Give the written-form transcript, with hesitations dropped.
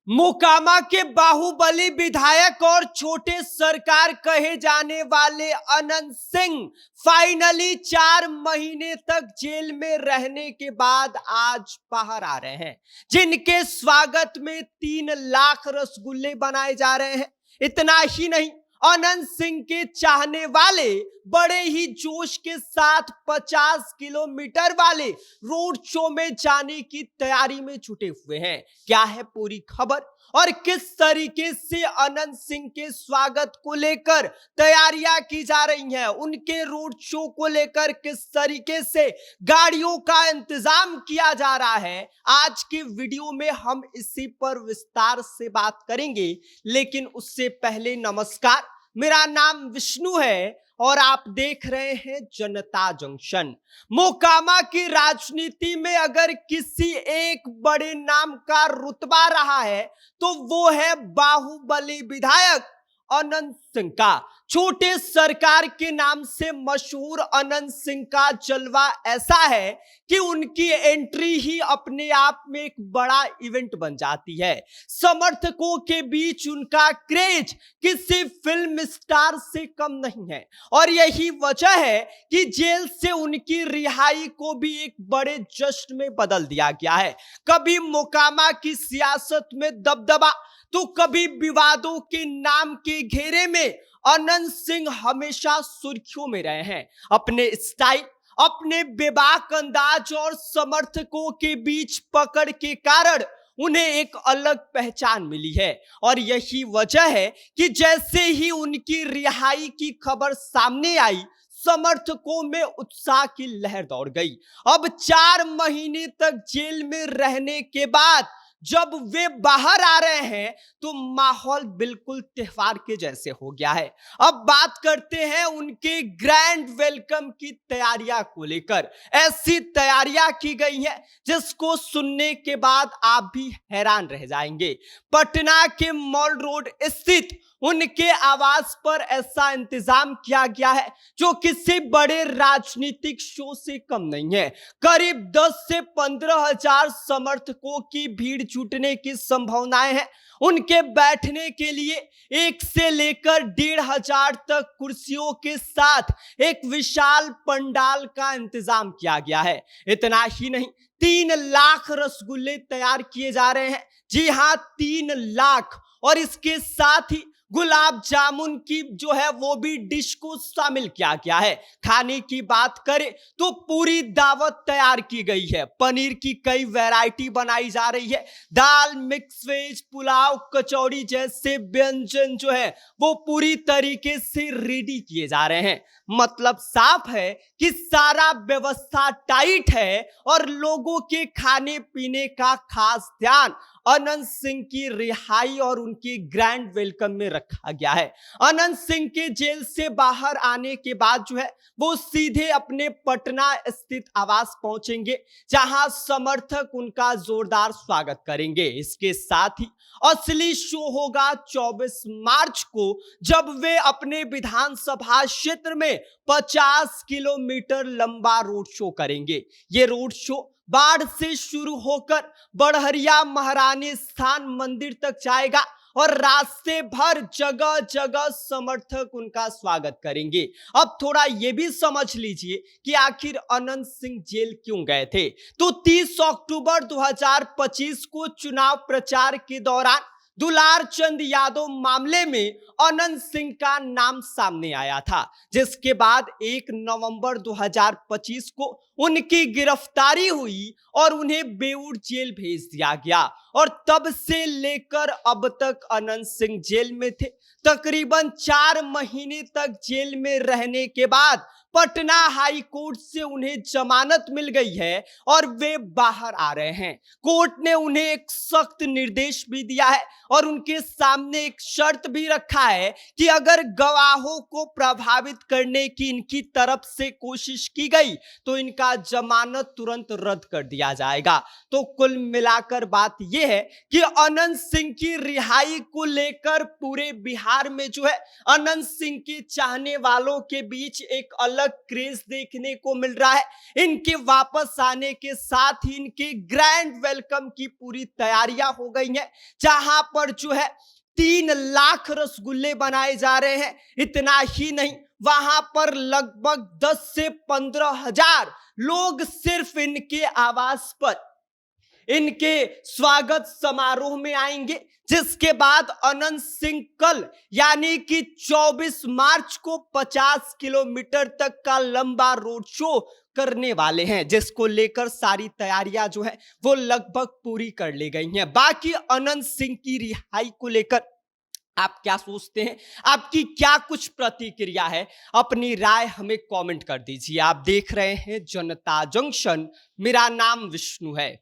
मोकामा के बाहुबली विधायक और छोटे सरकार कहे जाने वाले अनंत सिंह फाइनली 4 महीने तक जेल में रहने के बाद आज बाहर आ रहे हैं, जिनके स्वागत में 3 लाख रसगुल्ले बनाए जा रहे हैं। इतना ही नहीं, अनंत सिंह के चाहने वाले बड़े ही जोश के साथ 50 किलोमीटर वाले रोड शो में जाने की तैयारी में जुटे हुए हैं। क्या है पूरी खबर और किस तरीके से अनंत सिंह के स्वागत को लेकर तैयारियां की जा रही हैं, उनके रोड शो को लेकर किस तरीके से गाड़ियों का इंतजाम किया जा रहा है, आज के वीडियो में हम इसी पर विस्तार से बात करेंगे। लेकिन उससे पहले नमस्कार, मेरा नाम विष्णु है और आप देख रहे हैं जनता जंक्शन। मोकामा की राजनीति में अगर किसी एक बड़े नाम का रुतबा रहा है तो वो है बाहुबली विधायक अनंत सिंह का। छोटे सरकार के नाम से मशहूर अनंत सिंह का जलवा ऐसा है कि उनकी एंट्री ही अपने आप में एक बड़ा इवेंट बन जाती है। समर्थकों के बीच उनका क्रेज किसी फिल्म स्टार से कम नहीं है और यही वजह है कि जेल से उनकी रिहाई को भी एक बड़े जश्न में बदल दिया गया है। कभी मोकामा की सियासत में दबदबा तो कभी विवादों के नाम के घेरे में अनंत सिंह हमेशा सुर्खियों में रहे हैं। अपने स्टाइल, अपने बेबाक अंदाज और समर्थकों के बीच पकड़ के कारण उन्हें एक अलग पहचान मिली है और यही वजह है कि जैसे ही उनकी रिहाई की खबर सामने आई, समर्थकों में उत्साह की लहर दौड़ गई। अब 4 महीने तक जेल में रहने के बाद जब वे बाहर आ रहे हैं तो माहौल बिल्कुल त्योहार के जैसे हो गया है। अब बात करते हैं उनके ग्रैंड वेलकम की तैयारियां को लेकर। ऐसी तैयारियां की गई हैं जिसको सुनने के बाद आप भी हैरान रह जाएंगे। पटना के मॉल रोड स्थित उनके आवास पर ऐसा इंतजाम किया गया है जो किसी बड़े राजनीतिक शो से कम नहीं है। करीब 10 से 15 हजार समर्थकों की भीड़ जुटने की संभावनाएं हैं। उनके बैठने के लिए 1 से लेकर 1,500 तक कुर्सियों के साथ एक विशाल पंडाल का इंतजाम किया गया है। इतना ही नहीं, 3 लाख रसगुल्ले तैयार किए जा रहे हैं। जी हां, 3 लाख। और इसके साथ ही गुलाब जामुन की जो है वो भी डिश को शामिल किया गया है। खाने की बात करें तो पूरी दावत तैयार की गई है। पनीर की कई वैरायटी बनाई जा रही है। दाल, मिक्स वेज, पुलाव, कचौड़ी जैसे व्यंजन जो है वो पूरी तरीके से रेडी किए जा रहे हैं। मतलब साफ है कि सारा व्यवस्था टाइट है और लोगों के खाने पीने का खास ध्यान अनंत सिंह की रिहाई और उनकी ग्रैंड वेलकम में रखा गया है। अनंत सिंह के जेल से बाहर आने के बाद जो है वो सीधे अपने पटना स्थित आवास पहुंचेंगे, जहां समर्थक उनका जोरदार स्वागत करेंगे। इसके साथ ही असली शो होगा 24 मार्च को, जब वे अपने विधानसभा क्षेत्र में 50 किलोमीटर लंबा रोड शो करेंगे। ये रोड शो बाढ़ से शुरू होकर बड़हरिया महारानी स्थान मंदिर तक जाएगा और रास्ते भर जगह जगह समर्थक उनका स्वागत करेंगे। अब थोड़ा यह भी समझ लीजिए कि आखिर अनंत सिंह जेल क्यों गए थे। तो 30 अक्टूबर 2025 को चुनाव प्रचार के दौरान दुलार चंद यादव मामले में अनंत सिंह का नाम सामने आया था, जिसके बाद 1 नवंबर 2025 को उनकी गिरफ्तारी हुई और उन्हें बेऊर जेल भेज दिया गया। और तब से लेकर अब तक अनंत सिंह जेल में थे। तकरीबन 4 महीने तक जेल में रहने के बाद पटना हाई कोर्ट से उन्हें जमानत मिल गई है और वे बाहर आ रहे हैं। कोर्ट ने उन्हें एक सख्त निर्देश भी दिया है और उनके सामने एक शर्त भी रखा रहा है कि अगर गवाहों को प्रभावित करने की इनकी तरफ से कोशिश की गई तो इनका जमानत तुरंत रद्द कर दिया जाएगा। तो कुल मिलाकर बात यह है कि अनंत सिंह की रिहाई को लेकर पूरे बिहार में जो है अनंत सिंह के चाहने वालों के बीच एक अलग क्रेज देखने को मिल रहा है। इनके वापस आने के साथ ही इनके ग्रैंड वेलकम की पूरी तैयारियां हो गई हैं, जहां पर जो है 3 लाख रसगुल्ले बनाए जा रहे हैं। इतना ही नहीं, वहां पर लगभग 10 से 15,000 लोग सिर्फ इनके आवास पर इनके स्वागत समारोह में आएंगे, जिसके बाद अनंत सिंह कल यानी कि 24 मार्च को 50 किलोमीटर तक का लंबा रोड शो करने वाले हैं, जिसको लेकर सारी तैयारियां जो है वो लगभग पूरी कर ली गई हैं। बाकी अनंत सिंह की रिहाई को लेकर आप क्या सोचते हैं? आपकी क्या कुछ प्रतिक्रिया है? अपनी राय हमें कमेंट कर दीजिए। आप देख रहे हैं जनता जंक्शन, मेरा नाम विष्णु है।